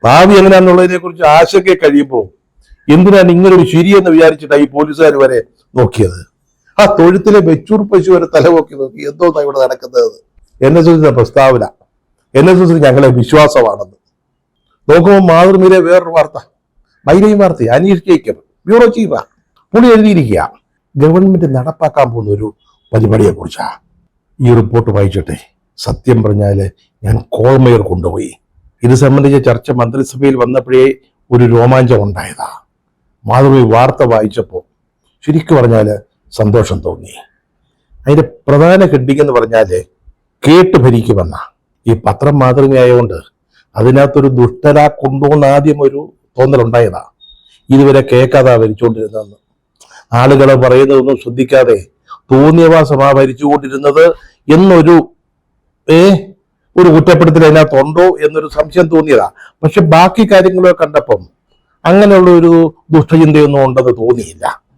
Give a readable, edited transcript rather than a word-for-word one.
ഭാവി എങ്ങനെയാണെന്നുള്ളതിനെ കുറിച്ച് ആശങ്ക കഴിയുമ്പോൾ എന്തിനാണ് ഇങ്ങനൊരു ശരിയെന്ന് വിചാരിച്ചിട്ടാണ് ഈ പോലീസുകാർ വരെ നോക്കിയത്? ആ തൊഴുത്തിലെ വെച്ചൂർ പശു വരെ തലപൊക്കി നോക്കി. എന്തോന്നാ ഇവിടെ നടക്കുന്നത്? NSS പ്രസ്താവന, NSS ഞങ്ങളെ വിശ്വാസമാണെന്ന്. നോക്കുമ്പോൾ മാതൃഭൂമിയിലെ വേറൊരു വാർത്ത, മൈരയും വാർത്ത, അനീഷ് ജേക്കബ് ബ്യൂറോ ചീഫാ, പുള്ളി എഴുതിയിരിക്കുക ഗവൺമെന്റ് നടപ്പാക്കാൻ പോകുന്ന ഒരു പരിപാടിയെ കുറിച്ചാ. ഈ റിപ്പോർട്ട് വായിച്ചിട്ടെ സത്യം പറഞ്ഞാല് ഞാൻ കോൾമേർ കൊണ്ടുപോയി. ഇത് സംബന്ധിച്ച ചർച്ച മന്ത്രിസഭയിൽ വന്നപ്പോഴേ ഒരു രോമാഞ്ചം ഉണ്ടായതാ. മാതൃഭൂമി വാർത്ത വായിച്ചപ്പോൾ ശരിക്കും പറഞ്ഞാല് സന്തോഷം തോന്നി. അതിന്റെ പ്രധാന ഹെഡിങ് എന്ന് പറഞ്ഞാല് കേട്ട് ഭരിക്കുമെന്ന. ഈ പത്രം മാതൃകയായതുകൊണ്ട് അതിനകത്തൊരു ദുഷ്ടരാ കൊണ്ടുവന്ന് ആദ്യം ഒരു തോന്നലുണ്ടായതാ. ഇതുവരെ കേൾക്കാതാ ഭരിച്ചുകൊണ്ടിരുന്നതെന്ന്. ആളുകളെ പറയുന്നതൊന്നും ശ്രദ്ധിക്കാതെ തോന്നിയവാസമാ ഭരിച്ചുകൊണ്ടിരുന്നത് എന്നൊരു ഒരു കുറ്റപ്പെടുത്തൽ അതിനകത്തുണ്ടോ എന്നൊരു സംശയം തോന്നിയതാ. പക്ഷെ ബാക്കി കാര്യങ്ങളൊക്കെ കണ്ടപ്പം അങ്ങനെയുള്ള ഒരു ദുഷ്ടചിന്തയൊന്നും ഉണ്ടെന്ന് തോന്നിയില്ല.